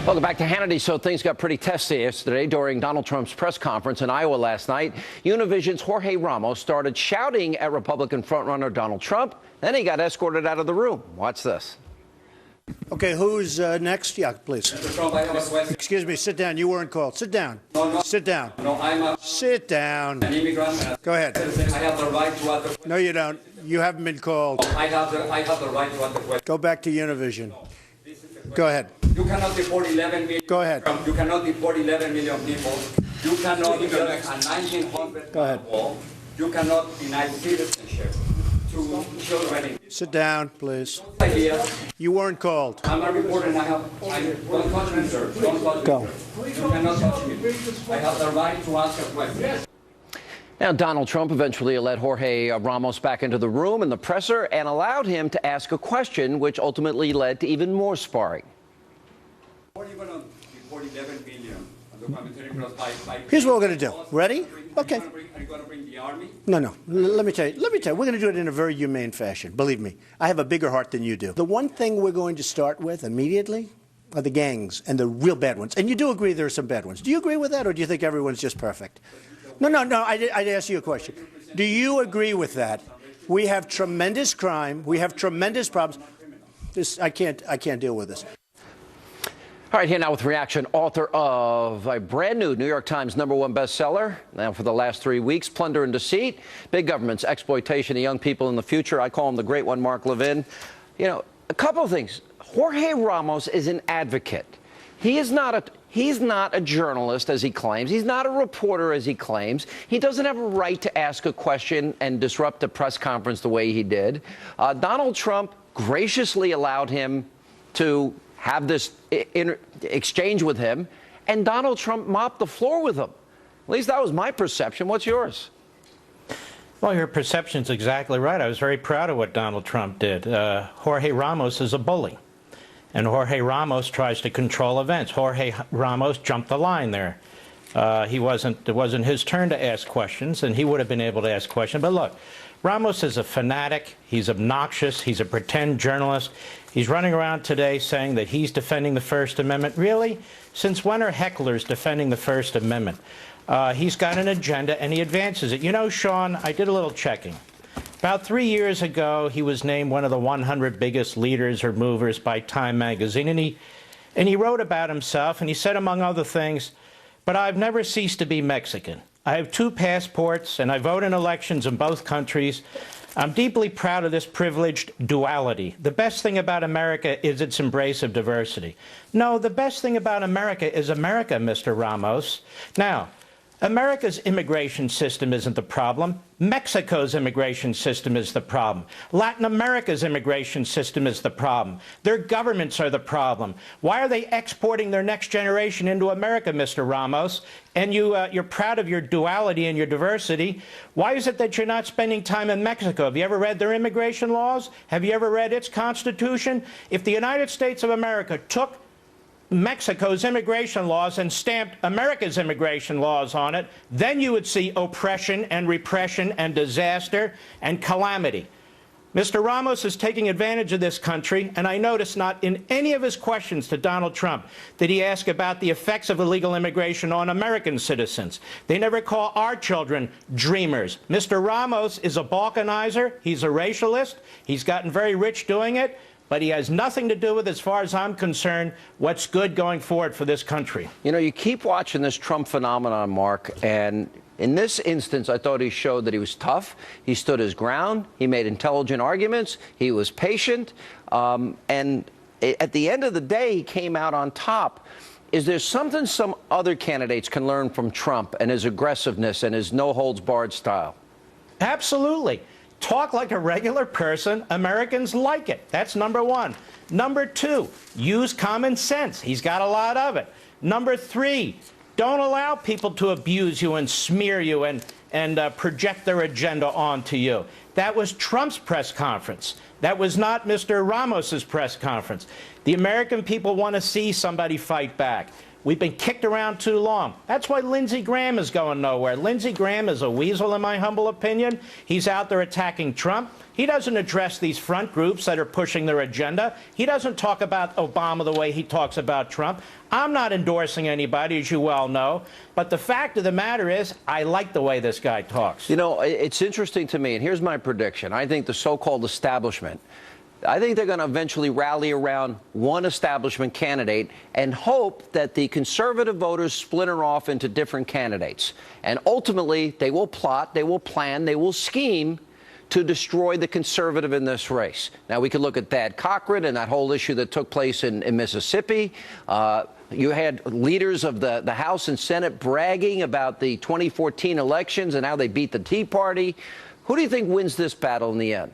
Welcome back to Hannity. So things got pretty testy yesterday during Donald Trump's press conference in Iowa last night. Univision's Jorge Ramos started shouting at Republican frontrunner Donald Trump. Then he got escorted out of the room. Watch this. Okay, who's next? Yeah, please. Mr. Trump, I have a question. Excuse me, sit down. You weren't called. Sit down. No. Sit down. No, I'm Sit down. an immigrant. Go ahead. I have the right to ask the question. No, you don't. You haven't been called. I have the right to ask the question. Go back to Univision. Go ahead. You cannot deport 11 million. Go ahead. You cannot deport 11 million people. You cannot build a 1900 wall. You cannot deny citizenship to children. Sit down, please. Idea. You weren't called. I'm a reporter and don't touch me, sir. Don't touch me. Go. Sir. You cannot touch me. I have the right to ask a question. Now, Donald Trump eventually let Jorge Ramos back into the room in the presser and allowed him to ask a question, which ultimately led to even more sparring. What are you going to deport 11 million? Here's what we're going to do. Ready? Okay. Are you going to bring the army? No. Let me tell you. We're going to do it in a very humane fashion. Believe me, I have a bigger heart than you do. The one thing we're going to start with immediately are the gangs and the real bad ones. And you do agree there are some bad ones. Do you agree with that, or do you think everyone's just perfect? No. I'd ask you a question. Do you agree with that? We have tremendous crime. We have tremendous problems. I can't deal with this. All right, here now with reaction, author of a brand new New York Times #1 bestseller. Now for the last 3 weeks, Plunder and Deceit, Big Government's Exploitation of Young People in the Future. I call him the Great One, Mark Levin. You know, a couple of things. Jorge Ramos is an advocate. He's not a journalist, as he claims. He's not a reporter, as he claims. He doesn't have a right to ask a question and disrupt a press conference the way he did. Donald Trump graciously allowed him to have this exchange with him, and Donald Trump mopped the floor with him. At least that was my perception. What's yours? Well, your perception's exactly right. I was very proud of what Donald Trump did. Jorge Ramos is a bully, and Jorge Ramos tries to control events. Jorge Ramos jumped the line there. It wasn't his turn to ask questions, and he would have been able to ask questions. But look, Ramos is a fanatic. He's obnoxious. He's a pretend journalist. He's running around today saying that he's defending the First Amendment. Really? Since when are hecklers defending the First Amendment? He's got an agenda, and he advances it. You know, Sean, I did a little checking. About 3 years ago, he was named one of the 100 biggest leaders or movers by Time magazine, and he wrote about himself, and he said, among other things, "But I've never ceased to be Mexican. I have 2 passports, and I vote in elections in both countries. I'm deeply proud of this privileged duality. The best thing about America is its embrace of diversity." No, the best thing about America is America, Mr. Ramos. Now, America's immigration system isn't the problem. Mexico's immigration system is the problem. Latin America's immigration system is the problem. Their governments are the problem. Why are they exporting their next generation into America, Mr. Ramos? And you're proud of your duality and your diversity. Why is it that you're not spending time in Mexico? Have you ever read their immigration laws? Have you ever read its constitution? If the United States of America took Mexico's immigration laws and stamped America's immigration laws on it, then you would see oppression and repression and disaster and calamity. Mr. Ramos is taking advantage of this country, and I notice not in any of his questions to Donald Trump did he ask about the effects of illegal immigration on American citizens. They never call our children dreamers. Mr. Ramos is a balkanizer. He's a racialist. He's gotten very rich doing it. But he has nothing to do with, as far as I'm concerned, what's good going forward for this country. You know, you keep watching this Trump phenomenon, Mark, and in this instance, I thought he showed that he was tough. He stood his ground. He made intelligent arguments. He was patient. And at the end of the day, he came out on top. Is there something some other candidates can learn from Trump and his aggressiveness and his no-holds-barred style? Absolutely. Talk like a regular person. Americans like it. That's number one. Number two, use common sense. He's got a lot of it. Number three, don't allow people to abuse you and smear you and project their agenda onto you. That was Trump's press conference. That was not Mr. Ramos's press conference. The American people want to see somebody fight back. We've been kicked around too long. That's why Lindsey Graham is going nowhere. Lindsey Graham is a weasel, in my humble opinion. He's out there attacking Trump. He doesn't address these front groups that are pushing their agenda. He doesn't talk about Obama the way he talks about Trump. I'm not endorsing anybody, as you well know. But the fact of the matter is, I like the way this guy talks. You know, it's interesting to me, and here's my prediction. I think the so-called establishment, I think they're going to eventually rally around one establishment candidate and hope that the conservative voters splinter off into different candidates. And ultimately, they will plot, they will plan, they will scheme to destroy the conservative in this race. Now, we could look at Thad Cochran and that whole issue that took place in Mississippi. You had leaders of the House and Senate bragging about the 2014 elections and how they beat the Tea Party. Who do you think wins this battle in the end?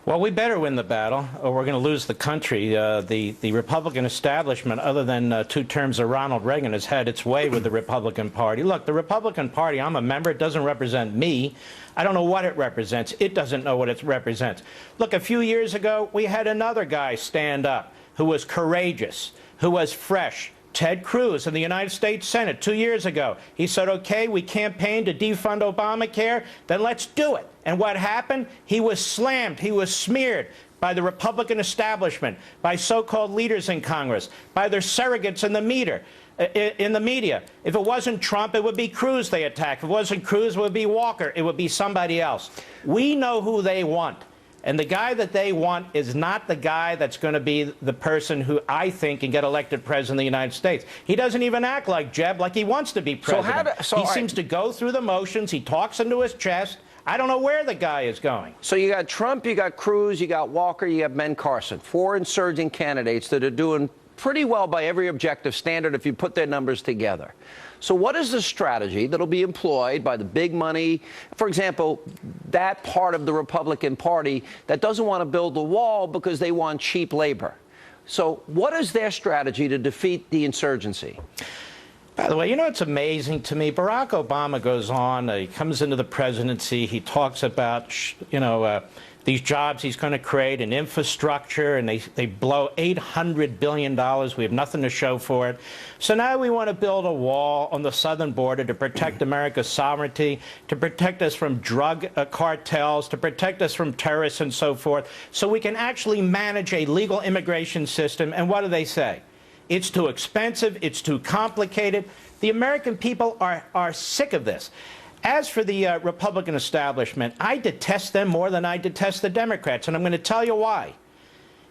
Well, we better win the battle, or we're going to lose the country. The Republican establishment, other than 2 terms of Ronald Reagan, has had its way with the Republican Party. Look, the Republican Party, I'm a member. It doesn't represent me. I don't know what it represents. It doesn't know what it represents. Look, a few years ago, we had another guy stand up who was courageous, who was fresh. Ted Cruz in the United States Senate 2 years ago. He said, okay, we campaigned to defund Obamacare, then let's do it. And what happened? He was slammed. He was smeared by the Republican establishment, by so-called leaders in Congress, by their surrogates in the media. If it wasn't Trump, it would be Cruz they attacked. If it wasn't Cruz, it would be Walker. It would be somebody else. We know who they want. And the guy that they want is not the guy that's going to be the person who I think can get elected president of the United States. He doesn't even act like Jeb, like he wants to be president. He seems to go through the motions. He talks into his chest. I don't know where the guy is going. So you got Trump, you got Cruz, you got Walker, you have Ben Carson, 4 insurgent candidates that are doing pretty well by every objective standard if you put their numbers together. So what is the strategy that'll be employed by the big money, for example, that part of the Republican Party that doesn't want to build the wall because they want cheap labor? So what is their strategy to defeat the insurgency? By the way, you know, it's amazing to me. Barack Obama goes on, he comes into the presidency, he talks about, these jobs he's going to create, and infrastructure, and they blow $800 billion. We have nothing to show for it. So now we want to build a wall on the southern border to protect America's sovereignty, to protect us from drug cartels, to protect us from terrorists and so forth, so we can actually manage a legal immigration system. And what do they say? It's too expensive. It's too complicated. The American people are sick of this. As for the Republican establishment, I detest them more than I detest the Democrats, and I'm going to tell you why.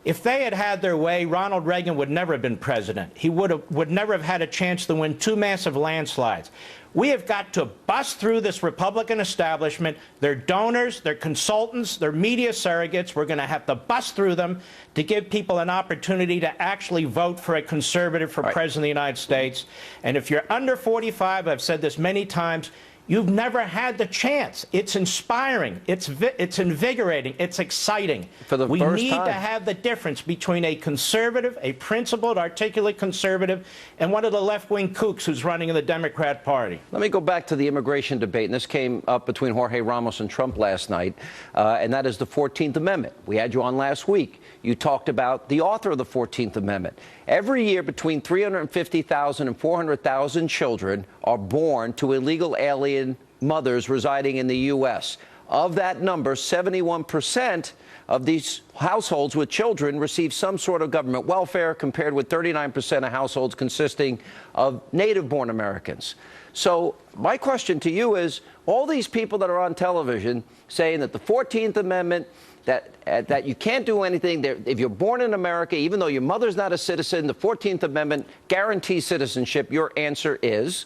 If they had had their way, Ronald Reagan would never have been president. He would never have had a chance to win 2 massive landslides. We have got to bust through this Republican establishment, their donors, their consultants, their media surrogates. We're going to have to bust through them to give people an opportunity to actually vote for a conservative for president of the United States. And if you're under 45, I've said this many times, you've never had the chance. It's inspiring. It's invigorating. It's exciting. We need to have the difference between a conservative, a principled, articulate conservative, and one of the left-wing kooks who's running in the Democrat Party. Let me go back to the immigration debate, and this came up between Jorge Ramos and Trump last night, and that is the 14th Amendment. We had you on last week. You talked about the author of the 14th Amendment. Every year, between 350,000 and 400,000 children are born to illegal alien mothers residing in the U.S. Of that number, 71% of these households with children receive some sort of government welfare, compared with 39% of households consisting of native-born Americans. So my question to you is, all these people that are on television saying that the 14th Amendment, that you can't do anything. If you're born in America, even though your mother's not a citizen, the 14th Amendment guarantees citizenship. Your answer is?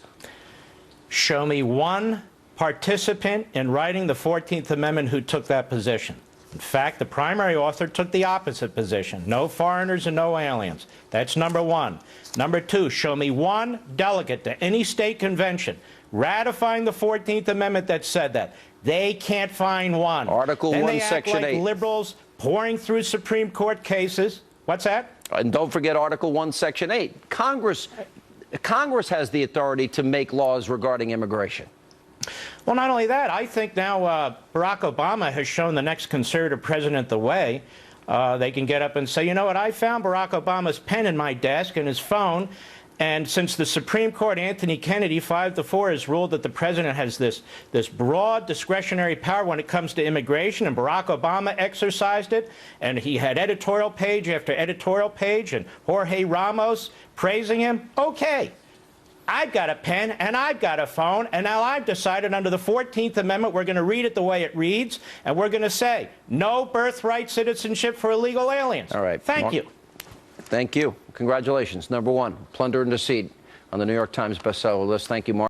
Show me one participant in writing the 14th Amendment who took that position. In fact, the primary author took the opposite position. No foreigners and no aliens. That's number one. Number two, show me one delegate to any state convention ratifying the 14th Amendment that said that. They can't find one. Article 1, Section 8. They act like liberals pouring through Supreme Court cases. What's that? And don't forget Article 1, Section 8. Congress has the authority to make laws regarding immigration. Well, not only that, I think now Barack Obama has shown the next conservative president the way. They can get up and say, you know what, I found Barack Obama's pen in my desk and his phone, And since the Supreme Court, Anthony Kennedy, 5-4, has ruled that the president has this broad discretionary power when it comes to immigration, and Barack Obama exercised it, and he had editorial page after editorial page, and Jorge Ramos praising him, okay. I've got a pen, and I've got a phone, and now I've decided under the 14th Amendment we're going to read it the way it reads, and we're going to say no birthright citizenship for illegal aliens. All right. Thank you. Thank you. Congratulations. Number one, plunder and deceit on the New York Times bestseller list. Thank you, Mark.